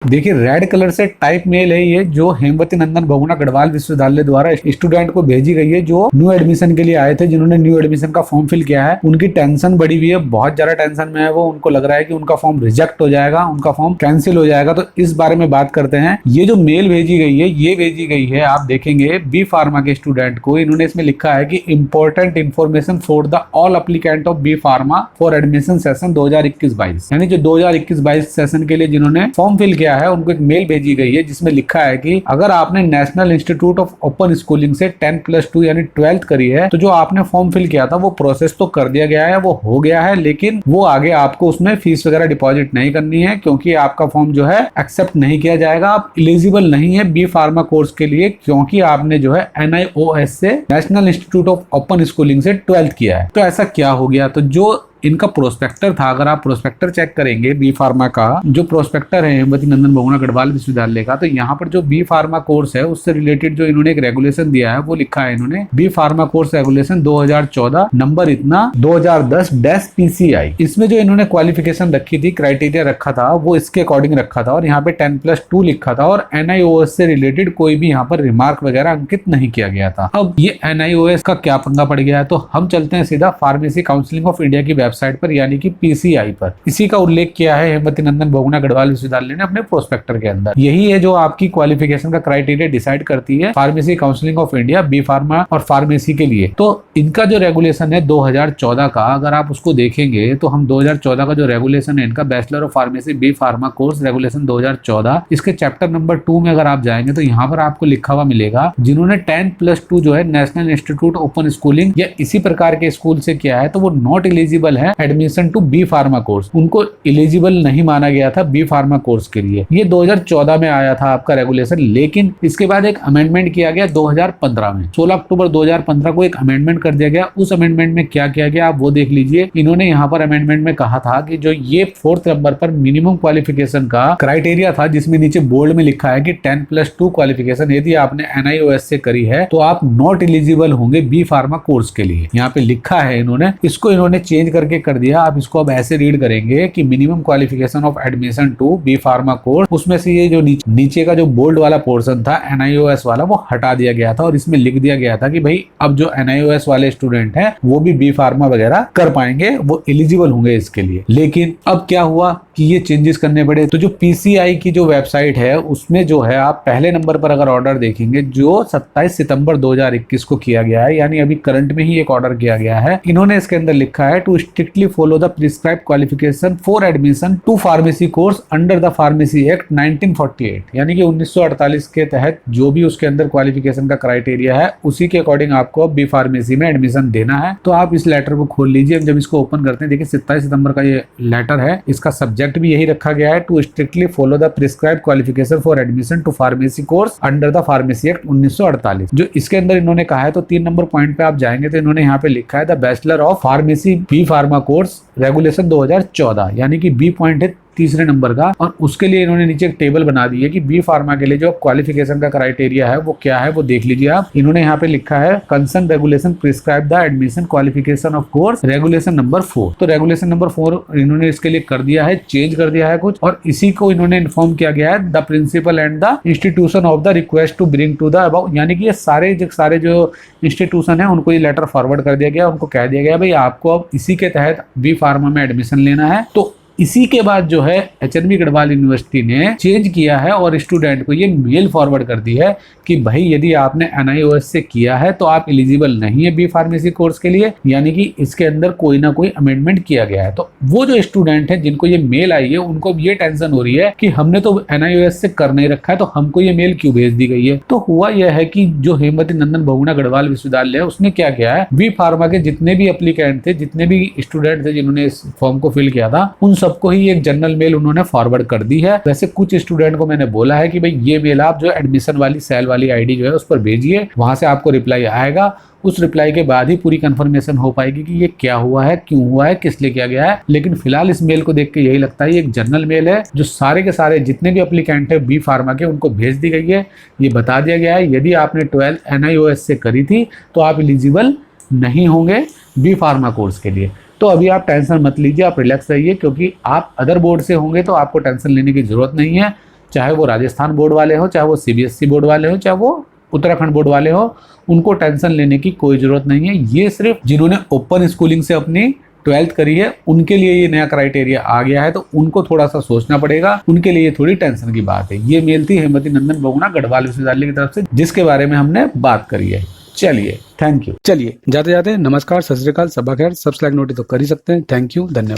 देखिए red colour से type mail है ये, जो हेमवती नंदन बहुगुणा गढ़वाल विश्वविद्यालय द्वारा स्टूडेंट को भेजी गई है जो न्यू एडमिशन के लिए आए थे, जिन्होंने न्यू एडमिशन का फॉर्म फिल किया है। उनकी टेंशन बढ़ी हुई है, बहुत ज्यादा टेंशन में है वो। उनको लग रहा है कि उनका फॉर्म रिजेक्ट हो जाएगा, उनका फॉर्म कैंसिल हो जाएगा। तो इस बारे में बात करते हैं। ये जो मेल भेजी गई है, ये भेजी गई है, आप देखेंगे बी फार्मा के स्टूडेंट को। इन्होंने इसमें लिखा है कि important information for the all applicant of B pharma for admission session 2021-22, यानी जो 2021-22 सेशन के लिए जिन्होंने फॉर्म फिल किया है, उनको एक मेल भेजी गई है जिसमें लिखा है कि अगर आपने national institute of open schooling से 10+2 यानी 12th करी है, तो जो आपने फॉर्म फिल किया था वो प्रोसेस तो कर दिया गया है, वो हो गया है, लेकिन वो आगे आपको उसमें फीस वगैरह डिपॉजिट नहीं करनी है, क्योंकि आपका फॉर्म जो है एक्सेप्ट नहीं किया जाएगा। आप एलिजिबल नहीं है बी फार्मा कोर्स के लिए, क्योंकि आपने जो है NIOS से national institute of open schooling से 12th किया है। तो ऐसा क्या हो गया? तो जो इनका प्रोस्पेक्टर था, अगर आप प्रोस्पेक्टर चेक करेंगे बी फार्मा का, जो प्रोस्पेक्टर है हेमवती नंदन बहुगुणा गढ़वाल विश्वविद्यालय का, तो यहाँ पर जो बी फार्मा कोर्स है उससे रिलेटेड जो इन्होंने एक रेगुलेशन दिया है वो लिखा है इन्होंने B pharma course regulation 2014 number इतना 2010-PCI। इसमें जो इन्होंने क्वालिफिकेशन रखी थी, क्राइटेरिया रखा था, वो इसके अकॉर्डिंग रखा था और यहाँ पे 10+2 लिखा था और NIOS से रिलेटेड कोई भी यहाँ पर रिमार्क वगैरह अंकित नहीं किया गया था। अब ये NIOS का क्या पंगा पड़ गया है? तो हम चलते हैं सीधा फार्मेसी काउंसिलिंग ऑफ इंडिया की वेबसाइट पर, यानी कि PCI पर। इसी का उल्लेख किया है हेमवती नंदन बहुगुणा गढ़वाल विश्वविद्यालय ने अपने प्रोस्पेक्टर के अंदर। यही है जो आपकी क्वालिफिकेशन का क्राइटेरिया डिसाइड करती है pharmacy counselling of India B pharma और फार्मेसी के लिए। तो इनका जो रेगुलेशन है 2014 का, अगर आप उसको देखेंगे तो हम 2014 का जो रेगुलेशन है इनका bachelor of pharmacy B pharma course regulation 2014, इसके चैप्टर नंबर 2 में अगर आप जाएंगे तो यहाँ पर आपको लिखा हुआ मिलेगा, जिन्होंने 10+2 जो है नेशनल इंस्टीट्यूट ओपन स्कूलिंग या इसी प्रकार के स्कूल से किया है, तो वो नॉट एलिजिबल है admission to B pharma course. उनको एलिजिबल नहीं माना गया था बी फार्मा कोर्स के लिए। ये 2014 में आया था आपका रेगुलेशन, लेकिन इसके बाद एक अमेंडमेंट किया गया 2015 में। 16 अक्टूबर 2015 को एक अमेंडमेंट कर दिया गया। उस अमेंडमेंट में क्या किया गया आप वो देख लीजिए। इन्होंने यहाँ पर अमेंडमेंट में कहा था कि जो ये 4th नंबर पर मिनिमम क्वालिफिकेशन का क्राइटेरिया था, जिसमें नीचे बोल्ड में लिखा है कि 10+2 क्वालिफिकेशन यदि आपने NIOS से करी है तो आप नॉट एलिजिबल होंगे बी फार्मा कोर्स के लिए। यहाँ पे लिखा है इन्होंने, इसको इन्होंने चेंज करके कर दिया। आप इसको अब ऐसे रीड करेंगे कि minimum qualification of admission to B pharma course, उसमें से ये जो नीचे का जो बोल्ड वाला पोर्शन था NIOS वाला, वो हटा दिया गया था और इसमें लिख दिया गया था कि भाई अब जो NIOS वाले स्टूडेंट हैं वो भी बी फार्मा वगैरह कर पाएंगे, वो एलिजिबल होंगे इसके लिए। लेकिन अब क्या हुआ कि ये चेंजेस करने पड़े। तो जो PCI की जो वेबसाइट है उसमें जो है आप पहले नंबर पर अगर ऑर्डर देखेंगे जो 27 सितंबर 2021 को किया गया है, यानी अभी करंट में ही एक ऑर्डर किया गया है, इन्होंने इसके अंदर लिखा है to strictly follow the prescribed qualification for admission to pharmacy course under the pharmacy act 1948, यानी कि 1948 के तहत जो भी उसके अंदर क्वालिफिकेशन का क्राइटेरिया है उसी के अकॉर्डिंग आपको बी फार्मेसी में एडमिशन देना है। तो आप इस लेटर को खोल लीजिए। जब इसको ओपन करते हैं, देखिए 27 सितंबर का ये लेटर है, इसका सब्जेक्ट भी यही रखा गया है, to strictly follow the prescribed qualification for admission to pharmacy course under the pharmacy act 1948। जो इसके अंदर इन्होंने कहा है, तो 3 नंबर पॉइंट पे आप जाएंगे तो इन्होंने यहाँ पे लिखा है the bachelor of pharmacy B pharma course regulation 2014, यानी कि बी पॉइंट है तीसरे नंबर का। और उसके लिए इन्होंने नीचे एक टेबल बना दी है कि बी फार्मा के लिए जो क्वालिफिकेशन का क्राइटेरिया है वो क्या है, वो देख लीजिए आप। इन्होंने यहाँ पे लिखा है concern regulation prescribe the admission qualification of course regulation number 4। तो रेगुलेशन नंबर 4 इन्होंने इसके लिए कर दिया है, चेंज कर दिया है कुछ, और इसी को इन्होंने इन्फॉर्म किया गया है the principal and the institution of the request to bring to the about, यानी कि ये सारे जो इंस्टीट्यूशन है उनको ये लेटर फॉरवर्ड कर दिया गया। उनको कह दिया गया भाई आपको अब इसी के तहत बी फार्मा में एडमिशन लेना है। तो इसी के बाद जो है HNB गढ़वाल यूनिवर्सिटी ने चेंज किया है और स्टूडेंट को ये मेल फॉरवर्ड कर दी है कि भाई यदि आपने NIOS से किया है तो आप एलिजिबल नहीं है बी फार्मेसी कोर्स के लिए, यानी कि इसके अंदर कोई ना कोई अमेंडमेंट किया गया है। तो वो जो स्टूडेंट है जिनको ये मेल आई है उनको ये टेंशन हो रही है कि हमने तो NIOS से कर नहीं रखा है, तो हमको ये मेल क्यों भेज दी गई है। तो हुआ यह है कि जो हेमवती नंदन बहुगुणा गढ़वाल विश्वविद्यालय है उसने क्या किया है, बी फार्मा के जितने भी एप्लीकेंट थे, जितने भी स्टूडेंट थे जिन्होंने इस फॉर्म को फिल किया था, उन सबको ही एक जनरल मेल उन्होंने फॉरवर्ड कर दी है। वैसे कुछ स्टूडेंट को मैंने बोला है कि भाई ये मेल आप जो एडमिशन वाली सेल वाली आईडी जो है उस पर भेजिए, वहां से आपको रिप्लाई आएगा। उस रिप्लाई के बाद ही पूरी कंफर्मेशन हो पाएगी कि ये क्या हुआ है, क्यों हुआ है, किस लिए किया गया है। लेकिन फिलहाल इस मेल को देख के यही लगता है ये एक जनरल मेल है जो सारे के सारे जितने भी एप्लीकेंट है बी फार्मा के उनको भेज दी गई है। ये बता दिया गया है यदि आपने 12th NIOS से करी थी तो आप एलिजिबल नहीं होंगे बी फार्मा कोर्स के लिए। तो अभी आप टेंशन मत लीजिए, आप रिलैक्स रहिए, क्योंकि आप अदर बोर्ड से होंगे तो आपको टेंशन लेने की जरूरत नहीं है। चाहे वो राजस्थान बोर्ड वाले हो, चाहे वो सीबीएसई बोर्ड वाले हो, चाहे वो उत्तराखंड बोर्ड वाले हो, उनको टेंशन लेने की कोई जरूरत नहीं है। ये सिर्फ जिन्होंने ओपन स्कूलिंग से अपनी 12th करी है उनके लिए ये नया क्राइटेरिया आ गया है, तो उनको थोड़ा सा सोचना पड़ेगा, उनके लिए ये थोड़ी टेंशन की बात है। ये मेल थी हेमवती नंदन बहुगुणा गढ़वाल विश्वविद्यालय की तरफ से, जिसके बारे में हमने बात करी है। चलिए, थैंक यू। चलिए जाते जाते नमस्कार, सत श्री अकाल, सबा खैर, सब्सक्राइब नोटिस तो कर ही सकते हैं। थैंक यू, धन्यवाद।